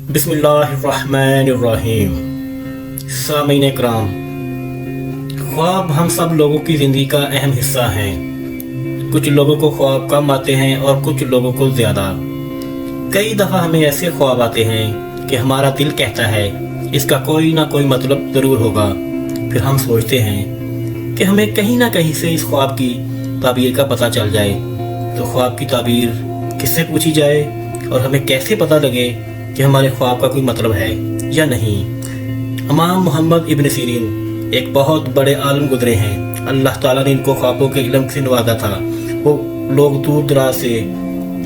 बिस्मिल्लाहिर्रहमानिर्रहीम। सामीन इकराम, ख्वाब हम सब लोगों की ज़िंदगी का अहम हिस्सा हैं। कुछ लोगों को ख्वाब कम आते हैं और कुछ लोगों को ज़्यादा। कई दफ़ा हमें ऐसे ख्वाब आते हैं कि हमारा दिल कहता है इसका कोई ना कोई मतलब ज़रूर होगा। फिर हम सोचते हैं कि हमें कहीं ना कहीं से इस ख्वाब की ताबीर का पता चल जाए। तो ख्वाब की ताबीर किससे पूछी जाए और हमें कैसे पता लगे कि हमारे ख्वाब का कोई मतलब है या नहीं। इमाम मोहम्मद इब्न सीरीन एक बहुत बड़े आलिम गुजरे हैं। अल्लाह ताला ने इनको ख्वाबों के इल्म से नवाजा था। वो लोग दूर दराज से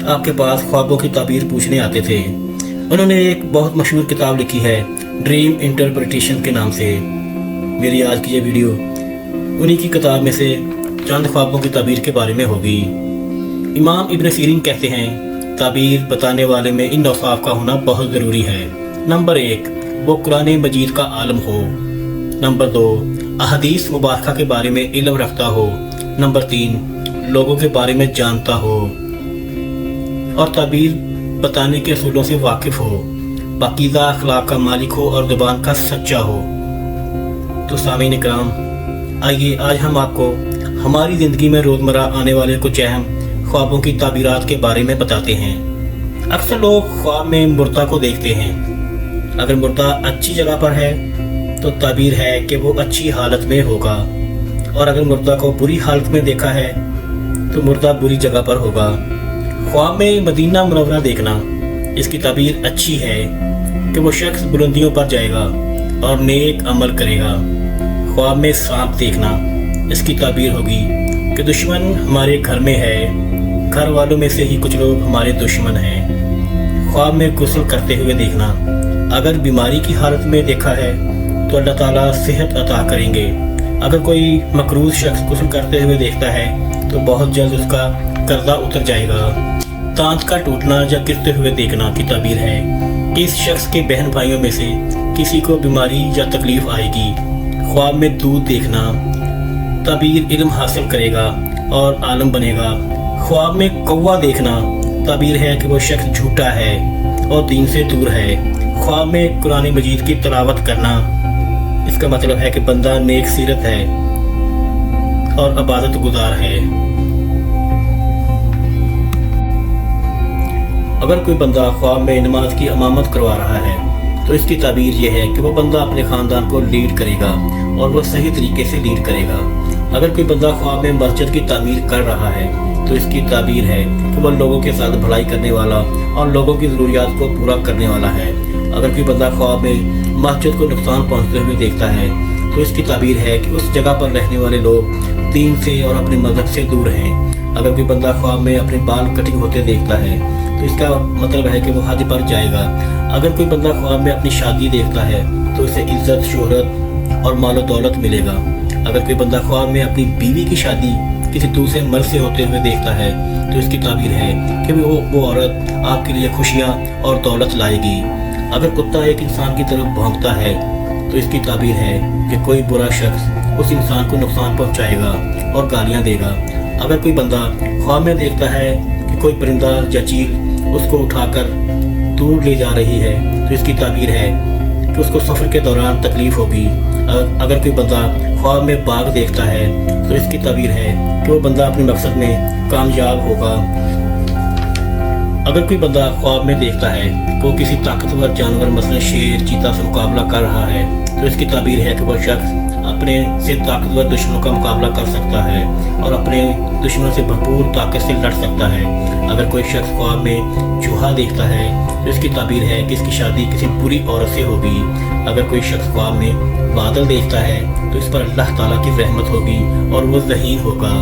आपके पास ख्वाबों की ताबीर पूछने आते थे। उन्होंने एक बहुत मशहूर किताब लिखी है ड्रीम इंटरप्रिटेशन के नाम से। मेरी आज की ये वीडियो उन्हीं की किताब में से चंद ख्वाबों की ताबीर के बारे में होगी। इमाम इब्न सीरीन कहते हैं ताबीर बताने वाले में इन औसाफ का होना बहुत ज़रूरी है। नंबर 1, वो कुरान मजीद का आलम हो। नंबर 2, अहदीस मुबारका के बारे में इल्म रखता हो। नंबर 3, लोगों के बारे में जानता हो और ताबीर बताने के असूलों से वाकिफ़ हो। पाकीज़ा अखलाक का मालिक हो और ज़ुबान का सच्चा हो। तो सामीन इकराम, आइए आज हम आपको हमारी ज़िंदगी में रोज़मर्रा आने वाले कुछ अहम ख्वाबों की ताबीरात के बारे में बताते हैं। अक्सर लोग ख्वाब में मुर्दा को देखते हैं। अगर मुर्दा अच्छी जगह पर है तो ताबीर है कि वो अच्छी हालत में होगा, और अगर मुर्दा को बुरी हालत में देखा है तो मुर्दा बुरी जगह पर होगा। ख्वाब में मदीना मुनव्वरा देखना, इसकी ताबीर अच्छी है कि वो शख्स बुलंदियों पर जाएगा और नेक अमल करेगा। ख्वाब में सांप देखना, इसकी ताबीर होगी कि दुश्मन हमारे घर में है, घर वालों में से ही कुछ लोग हमारे दुश्मन हैं। ख्वाब में गुस्ल करते हुए देखना, अगर बीमारी की हालत में देखा है तो अल्लाह ताला सेहत अता करेंगे। अगर कोई मकरूज शख्स गुस्ल करते हुए देखता है तो बहुत जल्द उसका कर्जा उतर जाएगा। दांत का टूटना या गिरते हुए देखना की ताबीर है कि इस शख्स के बहन भाइयों में से किसी को बीमारी या तकलीफ आएगी। ख्वाब में दूध देखना, ताबीर इल्म हासिल करेगा और आलम बनेगा। ख्वाब में कौवा देखना, ताबीर है कि वो शख्स झूठा है और दीन से दूर है। ख्वाब में कुरान मजीद की तिलावत करना, इसका मतलब है कि बंदा नेक सीरत है और इबादत गुजार है। अगर कोई बंदा ख्वाब में नमाज की इमामत करवा रहा है तो इसकी ताबीर यह है कि वो बंदा अपने ख़ानदान को लीड करेगा और वह सही तरीके से लीड करेगा। अगर कोई बंदा ख्वाब में मस्जिद की तामीर कर रहा है तो इसकी ताबीर है कि वह लोगों के साथ भलाई करने वाला और लोगों की ज़रूरियात को पूरा करने वाला है। अगर कोई बंदा ख्वाब में मस्जिद को नुकसान पहुंचते हुए देखता है तो इसकी ताबीर है कि उस जगह पर रहने वाले लोग दीन से और अपने मज़हब से दूर हैं। अगर कोई बंदा ख्वाब में अपने बाल कटिंग होते देखता है तो इसका मतलब है कि वो हज पर जाएगा। अगर कोई बंदा ख्वाब में अपनी शादी देखता है तो उसे इज्जत, शोहरत और मालो दौलत मिलेगा। अगर कोई बंदा ख्वाब में अपनी बीवी की शादी किसी दूसरे मर्द से होते हुए देखता है तो इसकी ताबीर है कि वो औरत आपके लिए खुशियाँ और दौलत लाएगी। अगर कुत्ता एक इंसान की तरफ भौंकता है तो इसकी ताबीर है कि कोई बुरा शख्स उस इंसान को नुकसान पहुँचाएगा और गालियाँ देगा। अगर कोई बंदा ख्वाब में देखता है कि कोई परिंदा या चील उसको उठाकर दूर ले जा रही है तो इसकी ताबीर है कि उसको सफ़र के दौरान तकलीफ़ होगी। अगर कोई बंदा ख्वाब में बाघ देखता है तो इसकी ताबीर है कि वो बंदा अपने मकसद में कामयाब होगा। अगर कोई बंदा ख्वाब में देखता है कि वो किसी ताकतवर जानवर मसलन शेर, चीता से मुकाबला कर रहा है तो इसकी ताबीर है कि वह शख्स अपने से ताकतवर दुश्मनों का मुकाबला कर सकता है और अपने दुश्मनों से भरपूर ताकत से लड़ सकता है। अगर कोई शख्स ख्वाब में चूहा देखता है तो इसकी ताबीर है कि इसकी शादी किसी बुरी औरत से होगी। अगर कोई शख्स ख्वाब में बादल देखता है तो इस पर अल्लाह ताला की रहमत होगी और वो ज़हीन होगा।